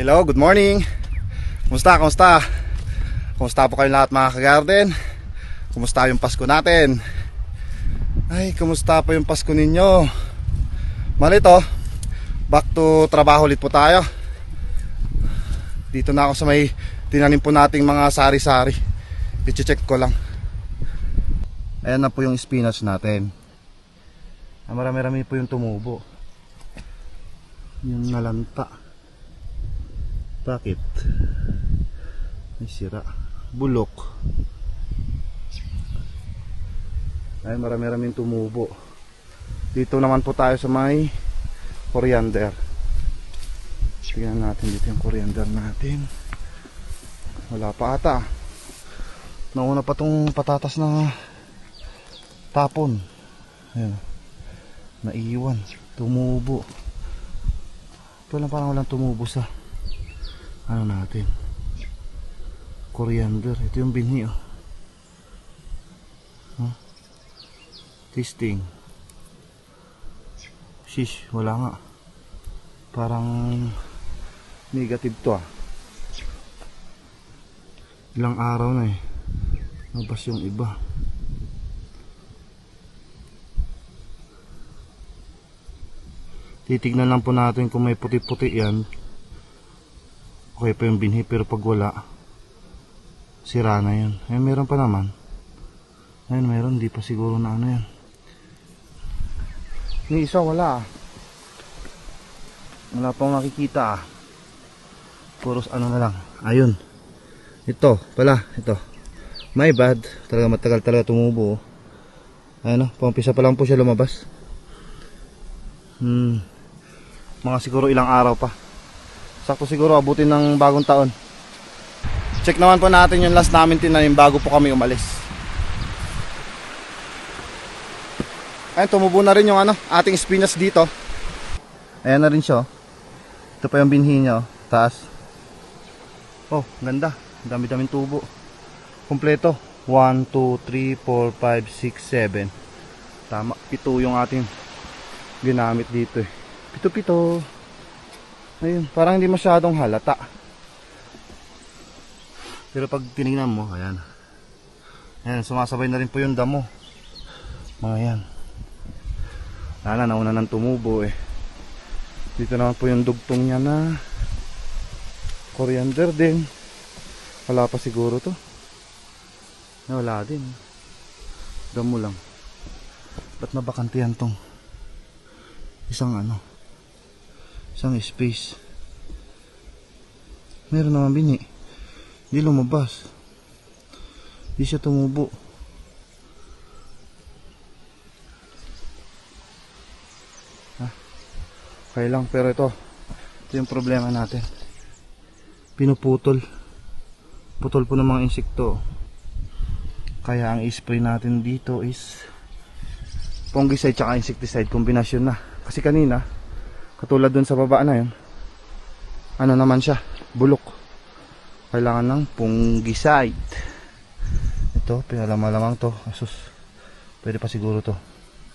Hello, good morning. Kumusta? Kumusta po kayo lahat mga ka-garden? Kumusta yung Pasko natin? Ay, kumusta po yung Pasko ninyo? Malito, back to trabaho ulit po tayo. Dito na ako sa may tinanim po nating mga sari-sari. I-check ko lang. Ayan na po yung spinach natin. Marami-rami po yung tumubo. Yung nalanta. Bakit? May sira. Bulok. Ay, marami-raming tumubo. Dito naman po tayo sa may coriander. Tignan natin dito yung coriander natin. Wala pa ata. Nauna pa tong patatas na tapon. Ayan. Naiwan. Tumubo. Ito lang parang walang tumubo sa ano natin, coriander. Ito yung binhi, oh. Huh? Tasting. Shish, wala nga. Parang negative to, ah. Ilang araw na eh. Nabas yung iba. Titignan lang po natin kung may puti-puti yan. Okay pa yung binhi, pero pag wala, sira na yun. Ayun, meron pa naman. Ayun, meron, di pa siguro na ano yan. Yung isa wala. Wala pang nakikita, ah. Puros ano na lang. Ayun. Ito pala, ito. My bad. Talaga matagal talaga tumubo. Ayun, paumpisa pa lang po siya lumabas. Mga siguro ilang araw pa. Sakto siguro abutin ng bagong taon. Check naman po natin yung last namin tinanim bago po kami umalis. Ayun, tumubo na rin yung ating spinach dito. Ayan na rin siya. Ito pa yung binhi niya, taas. Oh, ganda. Dami-daming tubo. Kompleto. 1, 2, 3, 4, 5, 6, 7. Tama, 7 yung ating ginamit dito eh. 7. Ayun, parang hindi masyadong halata. Pero pag tinignan mo, ayan. Ayan, sumasabay na rin po yung damo. Mga yan. Nauna ng tumubo eh. Dito naman po yung dugtong niya na coriander din. Wala pa siguro to. Wala din. Damo lang. Ba't nabakantihan tong isang isang space? Meron naman bini. Hindi lumabas. Hindi siya tumubo. Okay lang, pero ito yung problema natin. Pinuputol. Putol po ng mga insekto. Kaya ang i-spray natin dito is fungicide tsaka insecticide kombinasyon na. Kasi kanina katulad dun sa baba na yun, ano naman siya, bulok. Kailangan ng fungicide. Ito, pinalamalamang to. Asus, pwede pa siguro to.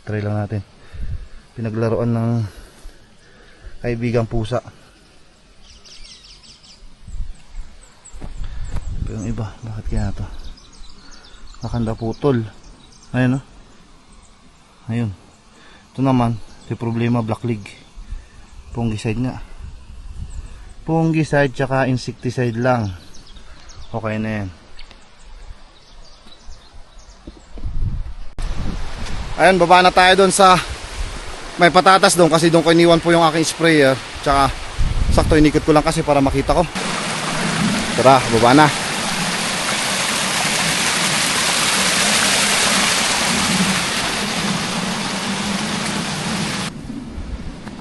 Try lang natin. Pinaglaruan ng kaibigang pusa. Pero yung iba, bakit kaya to? Nakanda putol. Ayun, oh. Ayun. Ito naman, yung problema, black leg. Fungicide nga. Fungicide tsaka insecticide lang. Okay na yan. Ayun, baba na tayo doon sa may patatas doon, kasi doon ko iniwan po yung aking sprayer. Tsaka sakto inikot ko lang kasi para makita ko. Tara, baba na.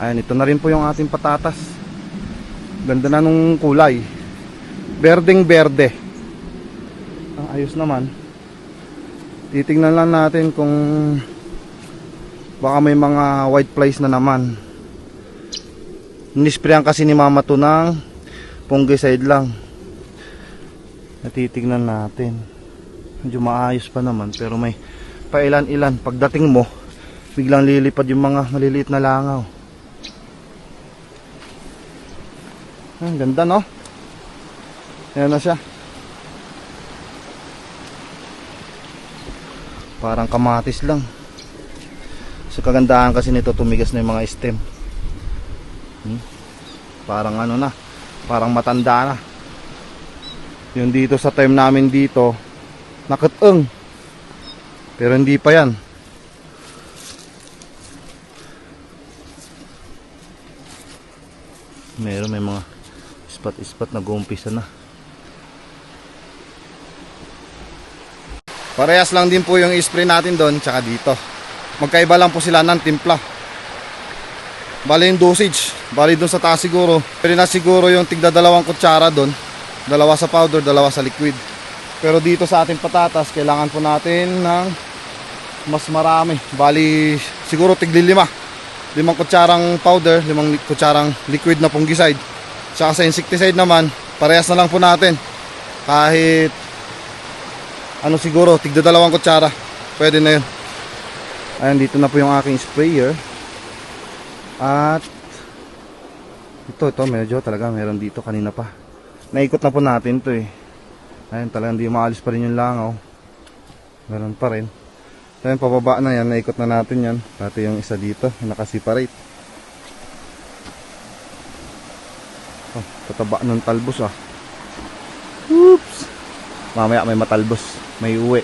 Ayan, ito na rin po yung ating patatas. Ganda na nung kulay. Berdeng berde. Ayos naman. Titingnan lang natin kung baka may mga white flies na naman. Nisprayan kasi ni mama to ng fungicide lang. Natitignan natin. Medyo maayos pa naman, pero may pailan-ilan. Pagdating mo, biglang lilipad yung mga maliliit na langaw. Ang ganda, no? Ayan na siya. Parang kamatis lang. So kagandahan kasi nito, tumigas na yung mga stem. Parang ano na, parang matanda na. Yung dito sa time namin dito, nakateng. Pero hindi pa yan. May mga spot-spot na guumpisa na. Parehas lang din po yung spray natin doon tsaka dito. Magkaiba lang po sila ng timpla. Bali yung dosage, bali doon sa taas siguro pwede na siguro yung tigda 2 kutsara doon. 2 sa powder, 2 sa liquid. Pero dito sa ating patatas, kailangan po natin ng mas marami. Bali siguro tigli 5 kutsarang powder, 5 kutsarang liquid na fungicide. Tsaka sa insecticide naman, parehas na lang po natin. Kahit ano siguro, tigda 2 kutsara. Pwede na yun. Ayan, dito na po yung aking sprayer. At ito medyo talaga meron dito kanina pa. Naikot na po natin to eh. Ayan, talagang hindi maalis pa rin yung langaw. Meron pa rin. Ayan, pababa na yan, naikot na natin yan. Pati yung isa dito, yung nakaseparate. Oh, tataba ng talbos ah. Oops. Mamaya may matalbos, may uwi.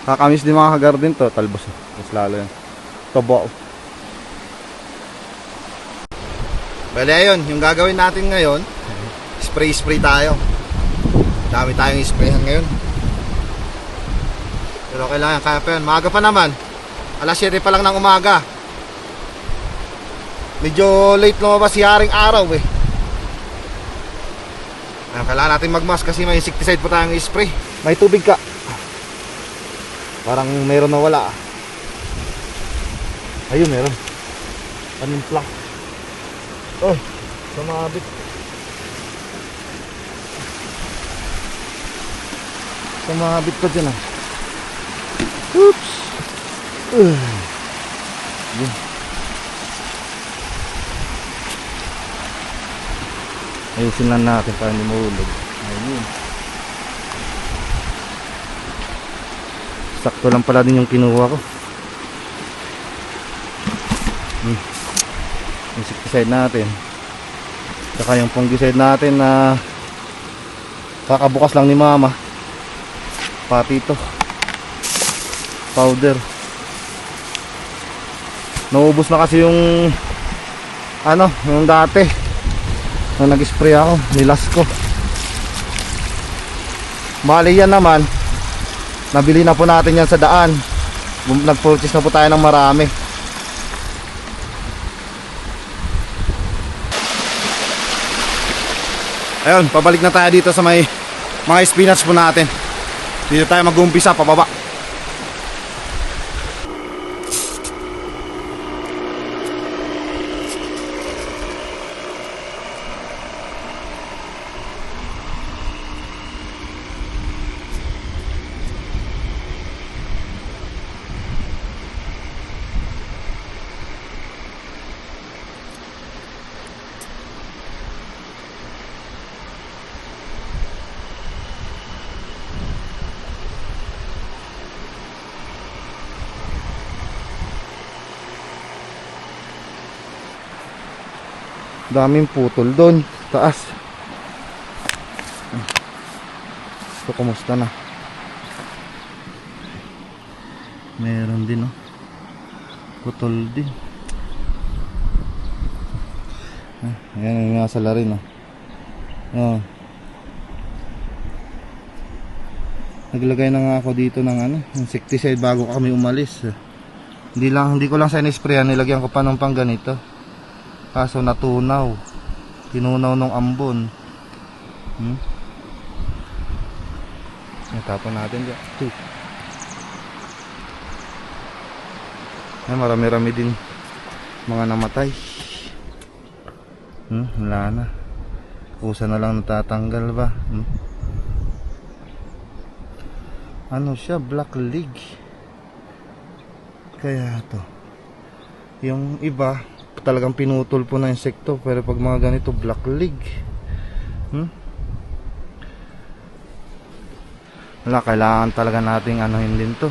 Kakamis din mga kagarden to, talbos. Mas lalo yan. Tabo. Bale ayun, yung gagawin natin ngayon, spray tayo. Dami tayong sprayhan ngayon. Pero kailangan kaya pa yun. Maaga pa naman. Alas 7 pa lang ng umaga. Medyo late lumabas si Haring Araw eh. Kailangan natin magmask kasi may insecticide pa tayong spray. May tubig ka. Parang meron na wala. Ayun, meron. Panimpla. Oh, sumabit. Sumabit pa dyan ah. Oops. Yun. Ayusin lang natin para hindi mahulog. Ayun. Sakto lang pala din yung kinuha ko. Insecticide natin. Saka yung fungicide natin na kakabukas lang ni mama. Pati ito. Powder. Naubos na kasi yung ano, yung dati na nag-spray ako, nilas ko. Bali yan naman, nabili na po natin yan sa daan. Nag-purchase na po tayo ng marami. Ayun, pabalik na tayo dito sa may mga spinach po natin. Dito tayo mag-umpisa pababa. Daming putol doon taas. So kumusta na? Meron din oh. Putol din. Ayan yung nasa rin oh. Oh. Naglagay na nga ako dito ng ano, insecticide bago kami umalis. Hindi ko lang sa in-sprayan, nilagyan ko pa ng pang ganito. Kaso natunaw. Tinunaw ng ambon. Natapon natin dyan. Ay, marami-rami din mga namatay. Wala na. Kusa na lang natatanggal ba? Ano siya? Black League. Kaya to. Yung iba talagang pinutol po na insekto, pero pag mga ganito Black League, Wala, kailangan talaga nating anuhin din to,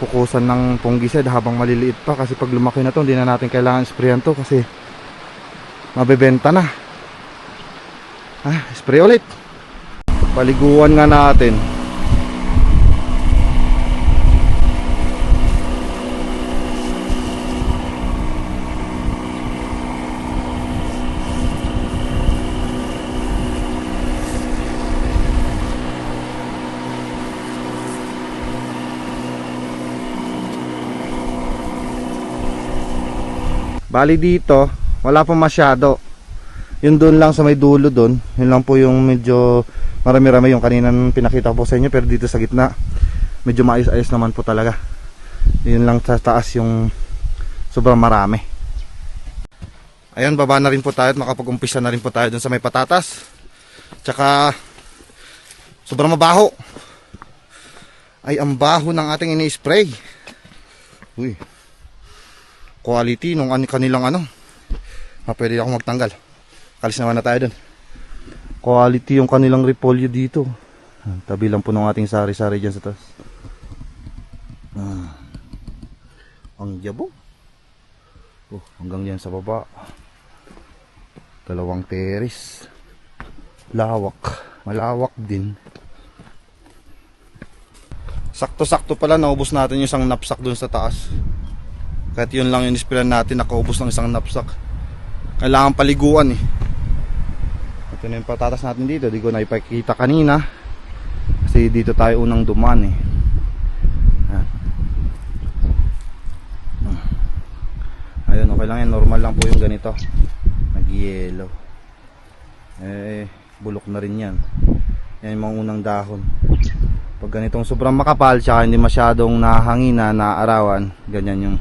pukusan ng fungicide habang maliliit pa, kasi pag lumaki na to hindi na natin kailangan sprayan to kasi mabebenta na. Spray ulit. Paliguan nga natin. Bali dito, wala pa masyado. Yun doon lang sa may dulo doon. Yun lang po yung medyo marami-rami yung kaninang pinakita ko po sa inyo. Pero dito sa gitna, medyo maayos-ayos naman po talaga. Yun lang sa taas yung sobrang marami. Ayun, baba na rin po tayo at makapag-umpisa na rin po tayo doon sa may patatas. Tsaka, sobrang mabaho. Ay, ang baho ng ating ini-spray. Uy. Quality nung kanilang pwede ako magtanggal. Kalis naman na tayo dun. Quality yung kanilang repolyo dito. Tabi lang po ng ating sari-sari dyan sa taas. Ang yabo. Hanggang yan sa baba. 2 teres. Lawak. Malawak din. Sakto-sakto pala naubos natin yung isang knapsack dun sa taas. Kahit yun lang yung nisprayan natin, nakaubos ng isang knapsack. Kailangan paliguan eh. Ito na yung patatas natin dito. Di ko na ipakita kanina kasi dito tayo unang duman eh. Ayun, okay lang yan. Normal lang po yung ganito. Nag-yellow. Bulok na rin yan. Yan yung mga unang dahon. Pag ganitong sobrang makapal tsaka hindi masyadong nahangina, naarawan, ganyan yung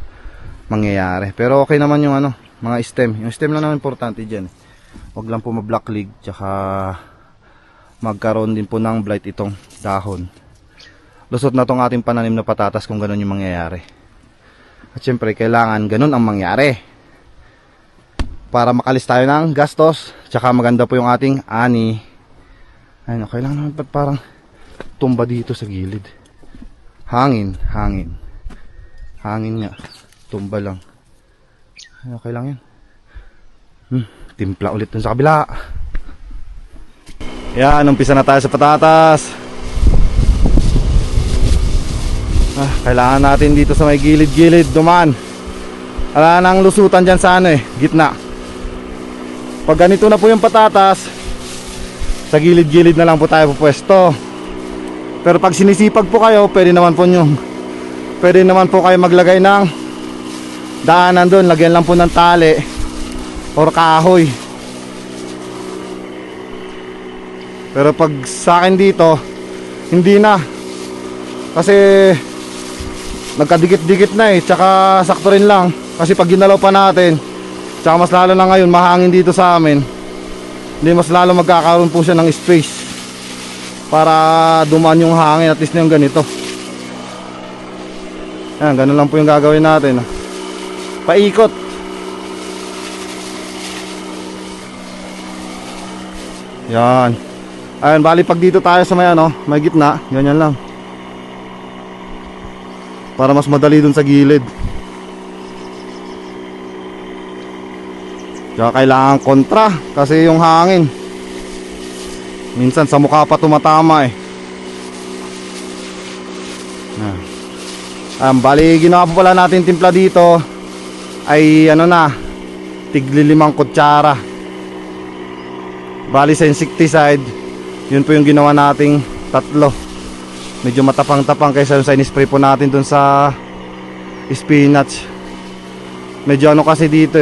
mangyayari. Pero okay naman yung mga stem. Yung stem lang naman importante dyan. Huwag lang po ma-black leaf tsaka magkaroon din po ng blight itong dahon. Lusot na tong ating pananim na patatas kung ganun yung mangyayari. At syempre kailangan ganun ang mangyari para makalis tayo ng gastos tsaka maganda po yung ating ani. Ayun, okay lang naman. Ba't parang tumba dito sa gilid? Hangin nga, tumba lang. Okay lang yan. Timpla ulit dun sa kabila. Yan, umpisa na tayo sa patatas. Kailangan natin dito sa may gilid-gilid dumaan. Wala nang lusutan dyan sa gitna. Pag ganito na po yung patatas, sa gilid-gilid na lang po tayo pupwesto. Pero pag sinisipag po kayo, pwede naman po kayo maglagay ng daanan doon. Lagyan lang po ng tali or kahoy. Pero pag sa akin dito, hindi na. Kasi nagkadikit-dikit na tsaka sakto rin lang. Kasi pag ginalaw pa natin, tsaka mas lalo na ngayon mahangin dito sa amin, hindi mas lalo magkakaroon po siya ng space para dumaan yung hangin, at least na yung ganito. Yan, ganun lang po yung gagawin natin. Paikot. Yan. Ayun, bali pag dito tayo sa may gitna, ganyan lang. Para mas madali dun sa gilid. Kaya kailangan kontra kasi yung hangin minsan sa mukha pa tumatama bali ginawa po pala natin timpla dito ay tigli 5 kutsara. Bali sa insecticide, yun po yung ginawa nating 3. Medyo matapang-tapang kaysa sa in-spray po natin dun sa spinach. Medyo kasi dito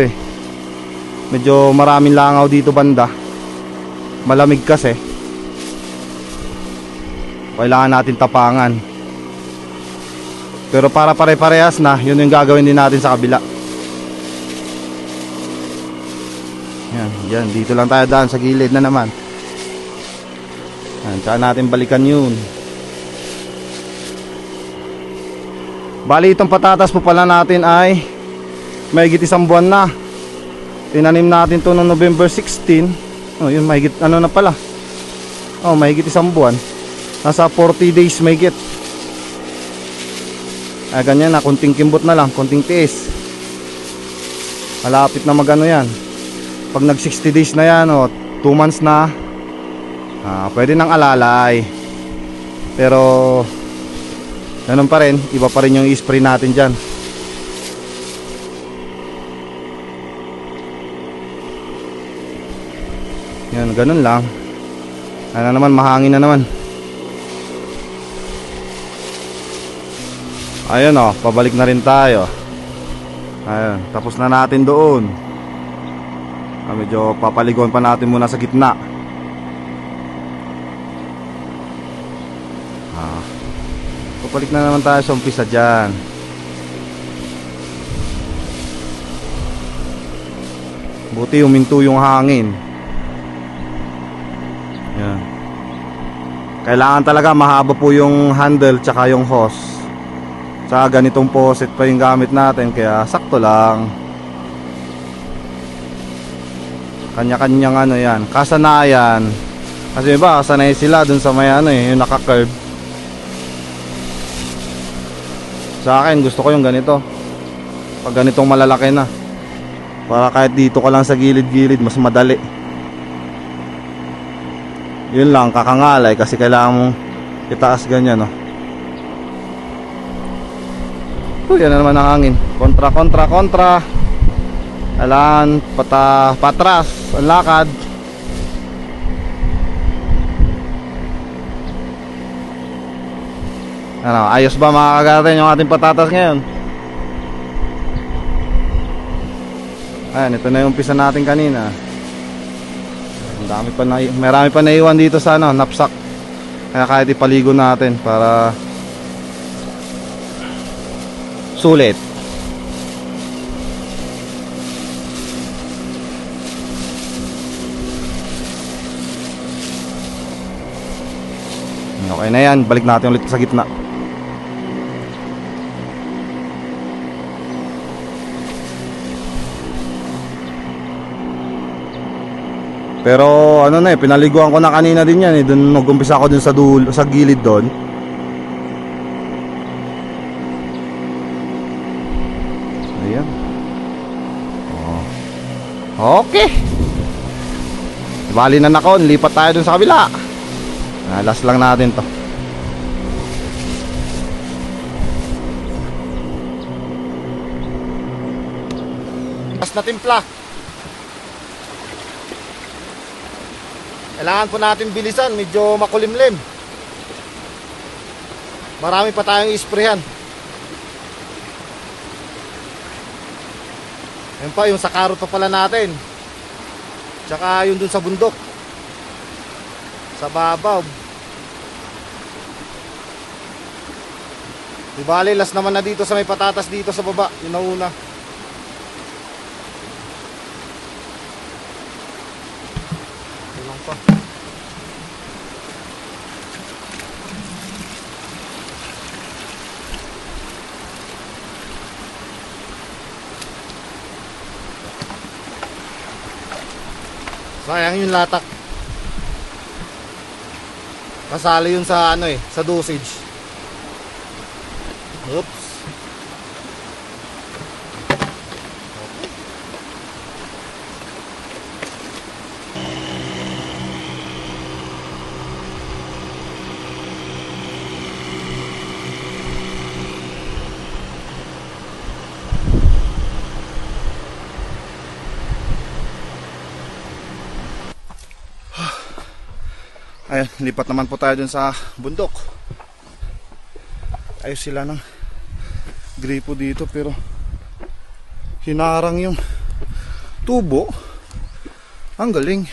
medyo maraming langaw dito banda. Malamig kasi. Kailangan natin tapangan. Pero para pare-parehas na, yun yung gagawin din natin sa kabila. Yan, dito lang tayo daan sa gilid na naman. Yan, tsaka natin balikan yun. Bali itong patatas po pala natin ay mahigit 1 buwan na. Tinanim natin to noong November 16. Oh, yun mahigit ano na pala. Oh, mahigit 1 buwan. Nasa 40 days mahigit. Ganyan na, konting kimbot na lang, konting tiis. Malapit na magano yan. Pag nag 60 days na yan, 2 months na, pwede nang alalay. Pero ganun pa rin, iba pa rin yung i-spray natin dyan. Yan, ganun lang. Ano naman, mahangin na naman. Ayun, pabalik na rin tayo. Ayun, tapos na natin doon. Medyo papaliguan pa natin muna sa gitna. Papalik na naman tayo sa umpisa dyan. Buti huminto yung hangin. Yan. Kailangan talaga mahaba po yung handle tsaka yung hose. Sa ganitong faucet pa yung gamit natin, kaya sakto lang. Kanya-kanyang ano yan, kasanayan. Kasi iba, sanay sila dun sa may yung naka-curve. Sa akin, gusto ko yung ganito. Pag ganitong malalaki na, para kahit dito ka lang sa gilid-gilid, mas madali. Yun lang, kakangalay kasi kailangan mong itaas ganyan, yan na naman ang hangin. Kontra. Kailangan patras ang lakad. Ayos ba mga kagaratin yung ating patatas ngayon? Ayan, ito na yung umpisa natin kanina. Marami pa naiwan dito sa knapsack. Kaya kahit ipaligo natin para sulit. Okay na yan, balik natin ulit sa gitna. Pero pinaliguan ko na kanina din yan Doon nag-umpisa ako dun sa dulo, sa gilid doon. Ayan. Okay. Bali na nakon, lipat tayo dun sa kabila. Last lang natin to. Last na timpla. Kailangan po natin bilisan, medyo makulimlim. Marami pa tayong isprehan. Yan pa, yung sa karot pa pala natin. Tsaka yung dun sa bundok. Sa babaw. Di bali, last naman na dito sa may patatas dito sa baba. Yung nauna. Ilang pa. Sayang yung latak. Kasali yun sa sa dosage. Oops. Ayun, lipat naman po tayo dun sa bundok. Ayos sila ng gripo dito pero hinarang yung tubo. Ang galing.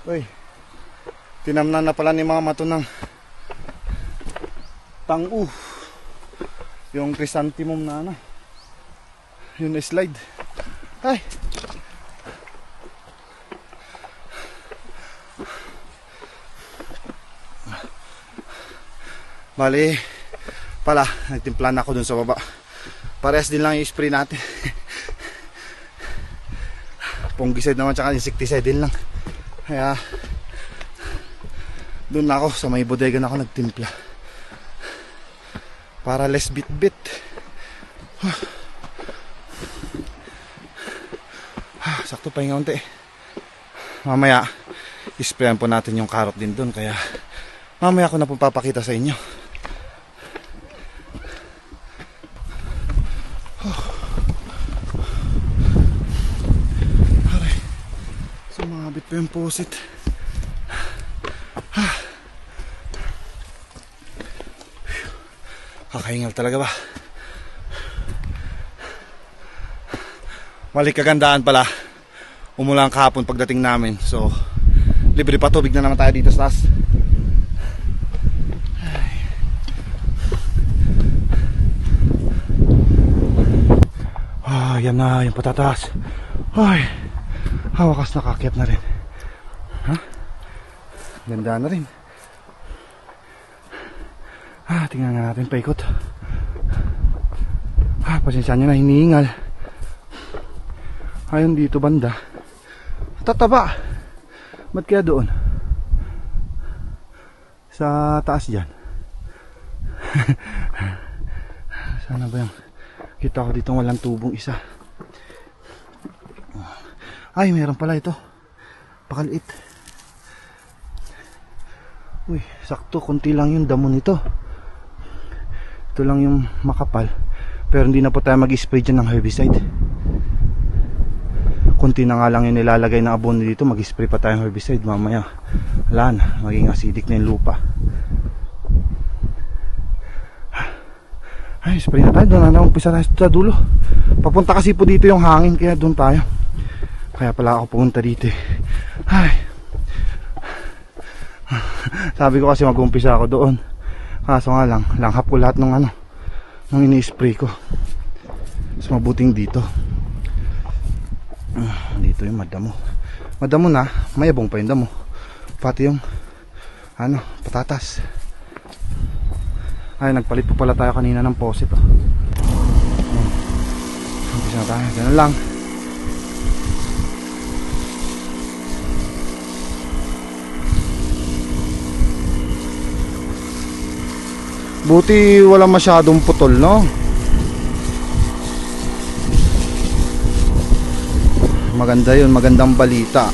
Uy, tinamnan na pala ni mama to ng tangu. Yung chrysanthemum na yun na slide. Ay, bali pala nagtimpla na ako dun sa baba Parehas din lang yung spray natin. Fungicide naman tsaka insecticide din lang. Kaya doon ako sa may bodega na ako nagtimpla para less bit-bit. Sakto pa yung kaunti. Mamaya isprayan po natin yung carrot din doon, kaya mamaya ko na po papakita sa inyo. Aray, sumabit pa yung posit. Kakahingal talaga ba? Mali kagandaan pala, umulan kahapon pagdating namin, so libre pa tubig na naman tayo dito sa taas. Yan na yung patatas. Ay, wakas nakakyat na rin. Ganda na rin. Tingnan nga natin paikot. Pasensya nyo na, hinihingal. Ayun dito banda, tataba. Ba't kaya doon? Sa taas dyan. Sana ba yung kita ko dito walang tubong isa? Ay, meron pala ito. Pakaliit. Uy, sakto, konti lang yung damo nito. Ito lang yung makapal. Pero hindi na po tayo mag-spray dyan ng herbicide. Kunti na nga lang yung nilalagay na abono dito, mag-spray pa tayong herbicide. Mamaya, wala na, maging acidic na yung lupa. Ay, spray na tayo. Doon na umpisa tayo sa dulo. Papunta kasi po dito yung hangin, kaya doon tayo. Kaya pala ako pumunta dito. Ay, sabi ko kasi mag-umpisa ako doon. Kaso nga lang, langhap ko lahat ng nung ini-spray ko. Mas mabuting dito. Dito yung madamo. Madamo na, mayabong pa yung damo. Pati yung patatas. Ay, nagpalit po pala tayo kanina ng posit. Umpisa na tayo, ganun lang. Buti wala masyadong putol, no? Maganda yun, magandang balita.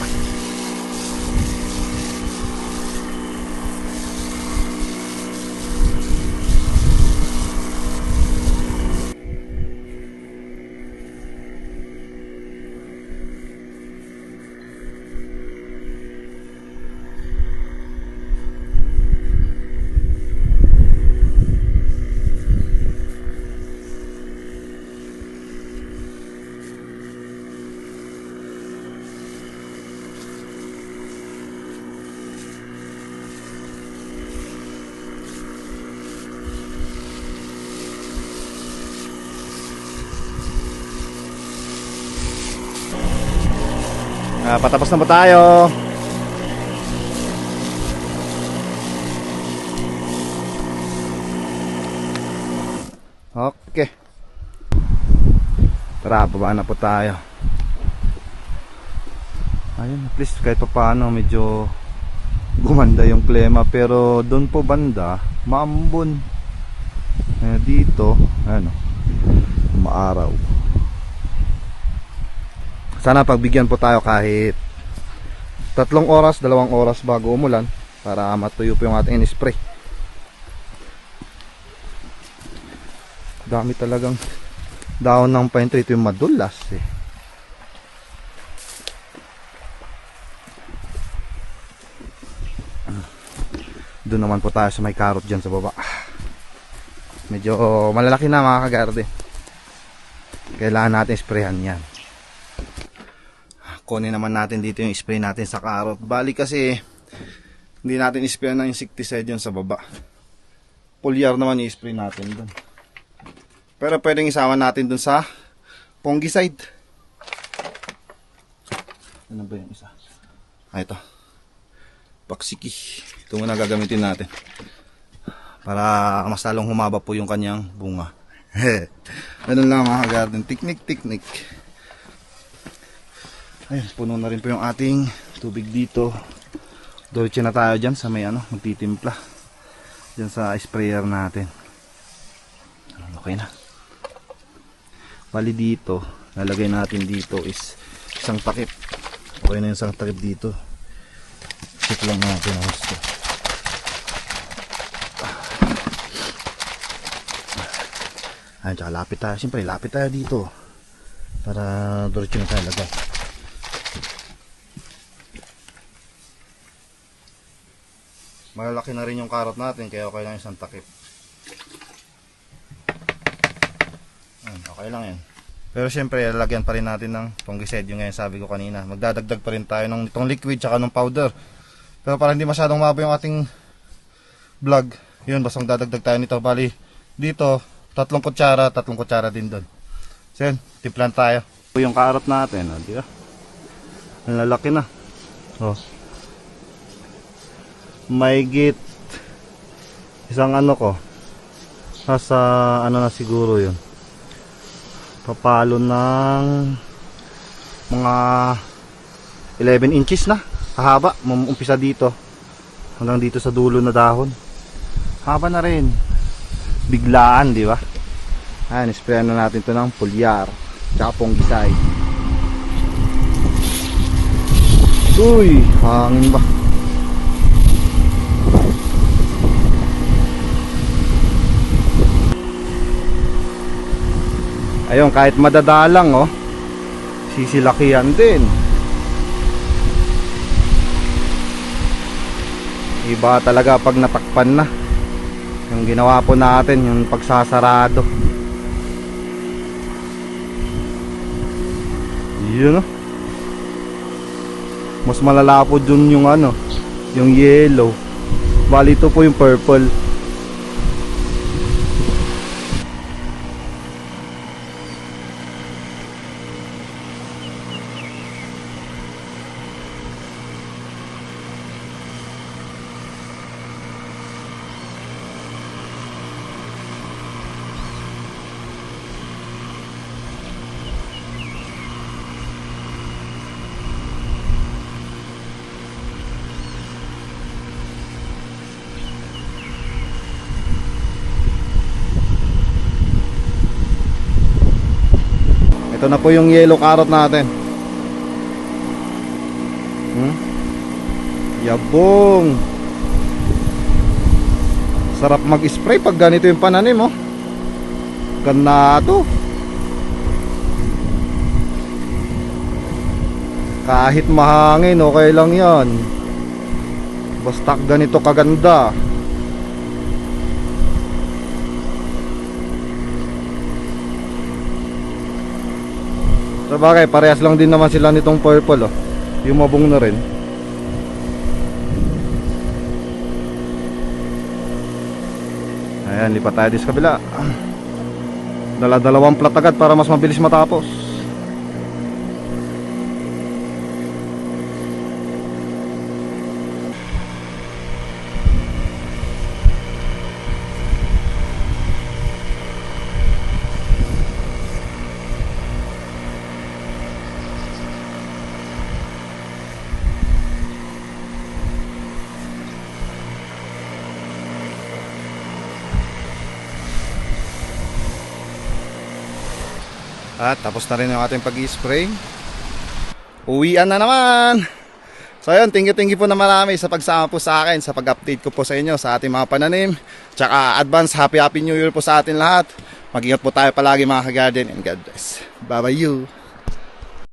Patapos na ba tayo? Okay. Tara, baba na po tayo. Ayun, at least kahit pa paano medyo gumanda yung klima. Pero doon po banda, maambon. Dito, maaraw. Sana pagbigyan po tayo kahit 3 oras, 2 oras bago umulan para matuyo po yung ating in-spray. Dami talagang dahon ng pine tree. Ito yung madulas eh. Doon naman po tayo sa may carrot dyan sa baba. Medyo malalaki na mga kagarden. Kailangan natin sprayhan yan. Kunin naman natin dito yung spray natin sa carrot. Bali kasi hindi natin spray ng insecticide yun sa baba. Foliar naman yung spray natin dun. Pero pwedeng isama natin dun sa fungicide. Ano ba yung isa? Ito. Paksiki. Ito muna gagamitin natin para mas lalong humaba po yung kanyang bunga. Ganun lang mga garden. Teknik. Ayun, puno na rin po yung ating tubig dito. Diretso na tayo dyan sa may magtitimpla. Dyan sa sprayer natin. Okay na. Bali dito, nalagay natin dito is isang takip. Okay na yung isang takip dito. Check lang natin ang gusto. Ayun, tsaka lapit tayo. Siyempre, lapit tayo dito. Para diretso na tayo lagay. Malalaki na rin yung karot natin, kaya okay lang isang takip. Okay lang yan. Pero syempre, lalagyan pa rin natin ng fungicide. Yung ngayon sabi ko kanina. Magdadagdag pa rin tayo ng itong liquid tsaka ng powder. Pero para hindi masyadong maba yung ating vlog, yun, basta magdadagdag tayo nito. Bali, dito, 3 kutsara din doon. So yun, timplan tayo. Yung karot natin, di ba? Ang lalaki na. May git isang ko. Nasa na siguro yun. Papalo ng mga 11 inches na kahaba, umpisa dito hanggang dito sa dulo na dahon. Haba na rin, biglaan, di ba? Ayan, isprayan na natin to ng foliar tsaka fungicide. Uy, hangin ba? Ayun, kahit madadalang, sisilakihan din. Iba talaga pag natakpan na. Yung ginawa po natin, yung pagsasarado. Yun, mas malala po dun yung yung yellow. Bali, ito po yung purple. Ito na po yung yellow carrot natin. Yabong. Sarap mag-spray pag ganito yung pananim, Ganado. Kahit mahangin, okay lang yan. Basta ganito kaganda. Sabagay, parehas lang din naman sila nitong purple, Yung mabong na rin. Ayan, lipat tayo dito sa kabila. Dala-dalawang plat agad para mas mabilis matapos. At tapos na rin yung ating pag-i-spray. Uwian na naman. So ayun, thank you po na marami sa pagsama po sa akin, sa pag-update ko po sa inyo sa ating mga pananim. Tsaka advance happy New Year po sa atin lahat. Mag-ingat po tayo palagi mga ka-garden, and God bless. Bye bye you.